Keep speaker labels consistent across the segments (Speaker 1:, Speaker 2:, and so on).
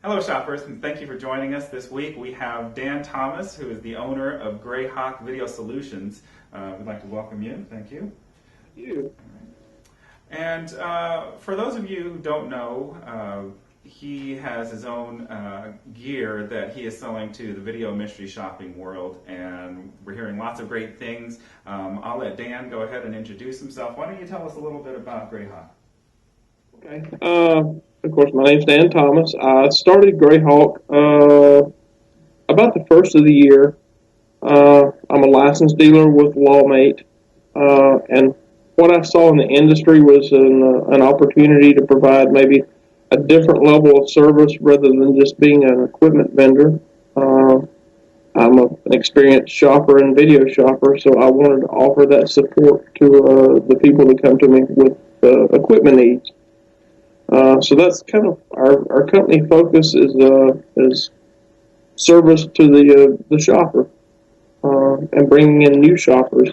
Speaker 1: Hello, shoppers, and thank you for joining us this week. We have Dan Thomas, who is the owner of GreyHawk Video Solutions. We'd like to welcome you. Thank you.
Speaker 2: You.
Speaker 1: And for those of you who don't know, he has his own gear that he is selling to the video mystery shopping world, and we're hearing lots of great things. I'll let Dan go ahead and introduce himself. Why don't you tell us a little bit about GreyHawk?
Speaker 2: Okay. Of course, my name's Dan Thomas. I started GreyHawk about the first of the year. I'm a licensed dealer with LawMate, and what I saw in the industry was an opportunity to provide maybe a different level of service rather than just being an equipment vendor. I'm an experienced shopper and video shopper, so I wanted to offer that support to the people that come to me with equipment needs. So that's kind of our company focus is service to the shopper and bringing in new shoppers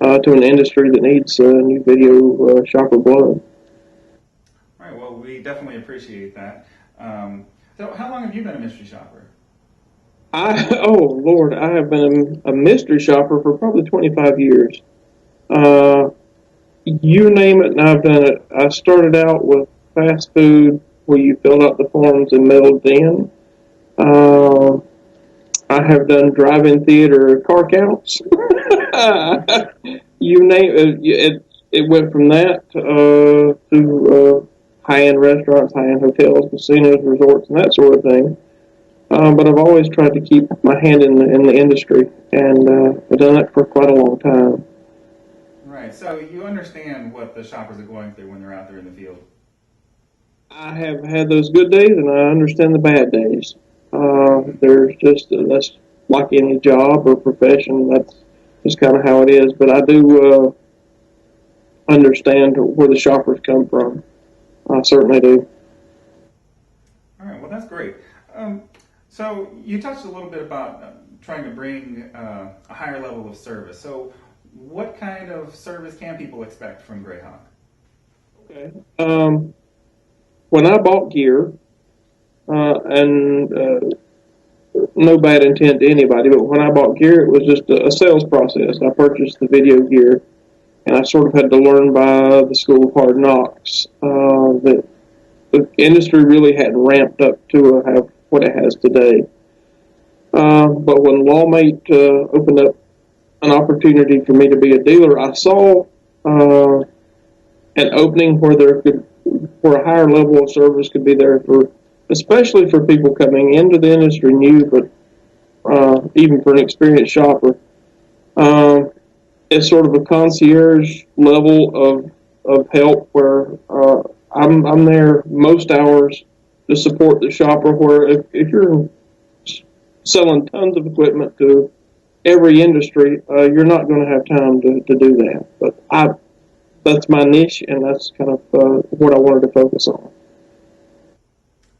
Speaker 2: to an industry that needs new video shopper blood.
Speaker 1: All right, well, we definitely appreciate that. So how long have you been a mystery shopper?
Speaker 2: Oh Lord, I have been a mystery shopper for probably 25 years. You name it, and I've done it. I started out with fast food, where you filled out the forms and mailed it in. I have done drive-in theater car counts. You name it. It went from that to high-end restaurants, high-end hotels, casinos, resorts, and that sort of thing. But I've always tried to keep my hand in the industry, and I've done that for quite a long time.
Speaker 1: Right, so you understand what the shoppers are going through when they're out there in the field.
Speaker 2: I have had those good days, and I understand the bad days. There's that's like any job or profession. That's just kind of how it is. But I do understand where the shoppers come from. I certainly do.
Speaker 1: All right, well, that's great. So you touched a little bit about trying to bring a higher level of service. So what kind of service can people expect from GreyHawk?
Speaker 2: Okay. When I bought gear, and no bad intent to anybody, but when I bought gear, it was just a sales process. I purchased the video gear, and I sort of had to learn by the school of hard knocks that the industry really hadn't ramped up to have what it has today. But when LawMate opened up an opportunity for me to be a dealer, I saw an opening where a higher level of service could be there especially for people coming into the industry new, but even for an experienced shopper. It's sort of a concierge level of help where I'm there most hours to support the shopper, where if you're selling tons of equipment to every industry, you're not going to have time to do that. But that's my niche, and that's kind of what I wanted to focus on.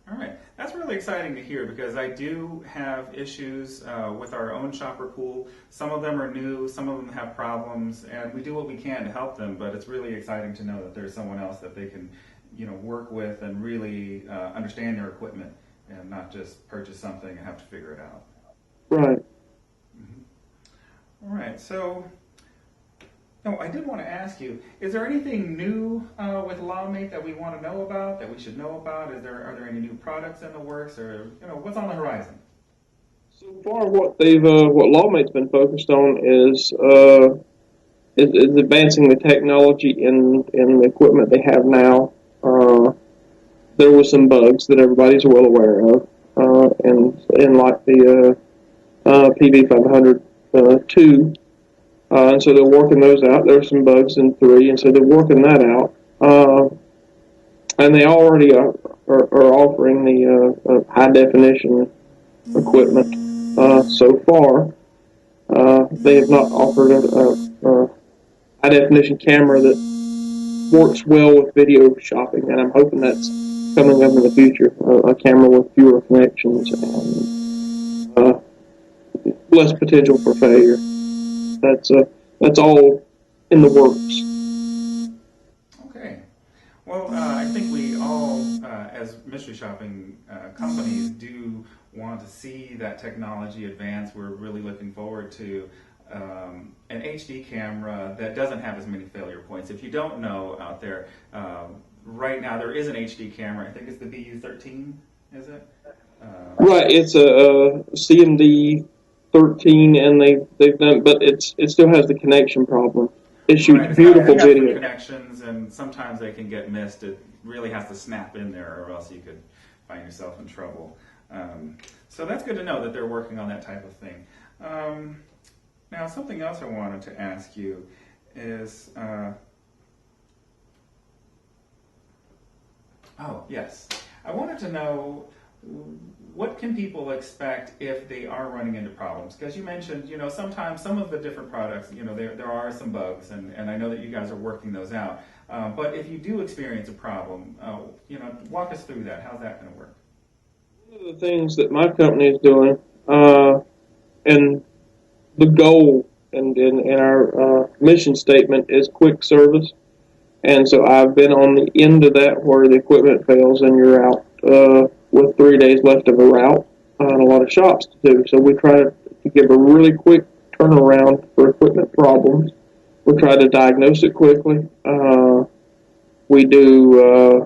Speaker 1: All right, that's really exciting to hear because I do have issues with our own shopper pool. Some of them are new, some of them have problems, and we do what we can to help them, but it's really exciting to know that there's someone else that they can work with and really understand their equipment and not just purchase something and have to figure it out.
Speaker 2: Right.
Speaker 1: Mm-hmm. All right, so I did want to ask you, is there anything new with LawMate that we want to know about, that we should know about? Are there any new products in the works, or what's on the horizon?
Speaker 2: So far, what LawMate's been focused on is advancing the technology in the equipment they have now. There were some bugs that everybody's well aware of, and like the PV500 2. And so they're working those out. There's some bugs in 3, and so they're working that out. And they already are offering the high definition equipment. So far, they have not offered a high definition camera that works well with video shopping, and I'm hoping that's coming up in the future. A camera with fewer connections and less potential for failure. That's all in the works.
Speaker 1: Okay. Well, I think we all, as mystery shopping companies, do want to see that technology advance. We're really looking forward to an HD camera that doesn't have as many failure points. If you don't know out there, right now there is an HD camera. I think it's the BU13, is it?
Speaker 2: Right, it's a CMD 13, and they've done, but it still has the connection problem. It shoots
Speaker 1: Right,
Speaker 2: beautiful
Speaker 1: it's got some
Speaker 2: video.
Speaker 1: connections, and sometimes they can get missed. It really has to snap in there, or else you could find yourself in trouble. So that's good to know that they're working on that type of thing. Now, something else I wanted to ask you is, oh yes, I wanted to know what can people expect if they are running into problems? Because you mentioned, sometimes some of the different products, there are some bugs, and I know that you guys are working those out. But if you do experience a problem, walk us through that. How's that going to work?
Speaker 2: One of the things that my company is doing, and the goal and our mission statement is quick service. And so I've been on the end of that where the equipment fails and you're out with 3 days left of a route and a lot of shops to do. So we try to give a really quick turnaround for equipment problems. We try to diagnose it quickly. We do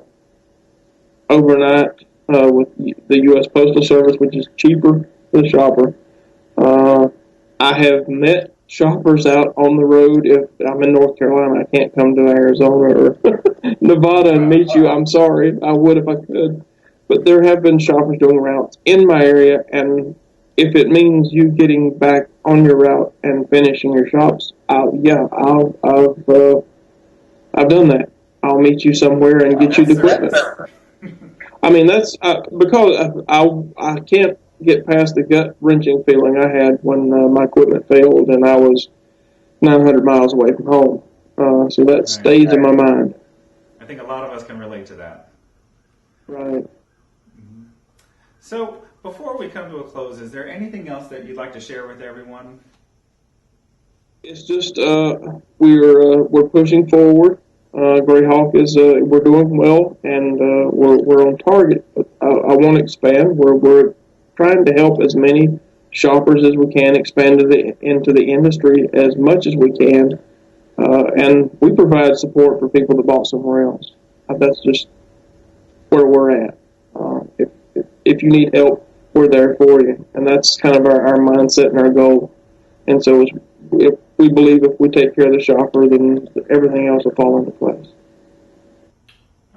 Speaker 2: overnight with the U.S. Postal Service, which is cheaper for the shopper. I have met shoppers out on the road. If I'm in North Carolina, I can't come to Arizona or Nevada and meet you. I'm sorry. I would if I could. But there have been shoppers doing routes in my area, and if it means you getting back on your route and finishing your shops, I've done that. I'll meet you somewhere and get you the equipment. I mean, that's because I can't get past the gut wrenching feeling I had when my equipment failed and I was 900 miles away from home. So that
Speaker 1: Right.
Speaker 2: stays in my mind.
Speaker 1: I think a lot of us can relate to that.
Speaker 2: Right.
Speaker 1: So, before we come to a close, is there anything else that you'd like to share with everyone?
Speaker 2: It's just we're pushing forward. GreyHawk is we're doing well and we're on target. But I want to expand. We're trying to help as many shoppers as we can expand into the industry as much as we can, and we provide support for people that bought somewhere else. That's just where we're at. If you need help, we're there for you, and that's kind of our mindset and our goal. And so we believe if we take care of the shopper, then everything else will fall into place.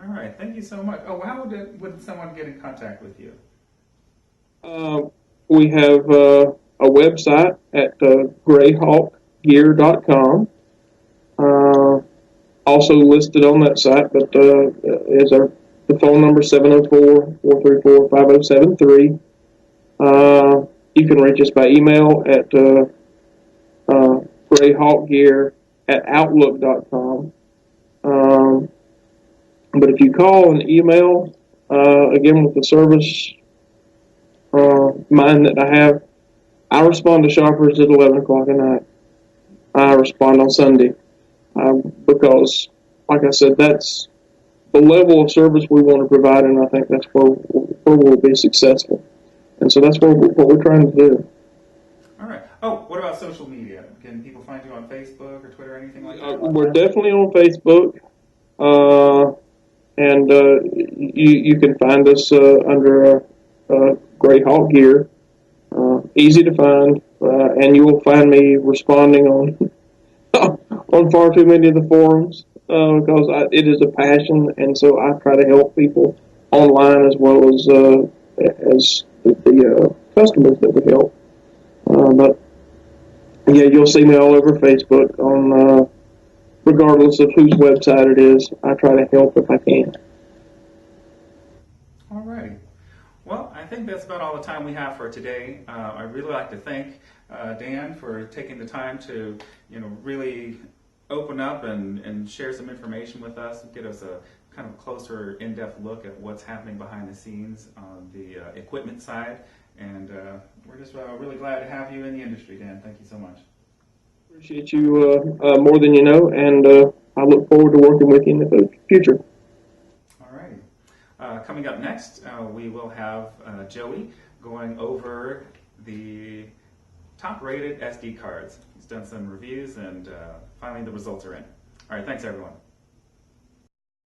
Speaker 1: All right, thank you so much. Oh, how would someone get in contact with you?
Speaker 2: We have a website at GreyHawkGear.com. Also listed on that site, but is the phone number 704-434-5073. You can reach us by email at GreyHawkGear@outlook.com. But if you call and email, again with the service mind that I have, I respond to shoppers at 11 o'clock at night. I respond on Sunday because, like I said, that's the level of service we want to provide, and I think that's where we'll be successful. And so that's what we're trying to do.
Speaker 1: All right. Oh, what about social media? Can people find you on Facebook or Twitter or anything like that?
Speaker 2: We're definitely on Facebook, and you can find us under GreyHawkGear. Easy to find, and you will find me responding on on far too many of the forums because it is a passion, and so I try to help people online as well as the customers that we help. But yeah, you'll see me all over Facebook on regardless of whose website it is. I try to help if I can.
Speaker 1: All right. Well, I think that's about all the time we have for today. I'd really like to thank Dan for taking the time to, really open up and share some information with us and get us a kind of closer, in-depth look at what's happening behind the scenes on the equipment side. And we're just really glad to have you in the industry, Dan. Thank you so much.
Speaker 2: Appreciate you more than you know, and I look forward to working with you in the future.
Speaker 1: Coming up next, we will have Joey going over the top-rated SD cards. He's done some reviews, and finally the results are in. All right, thanks everyone.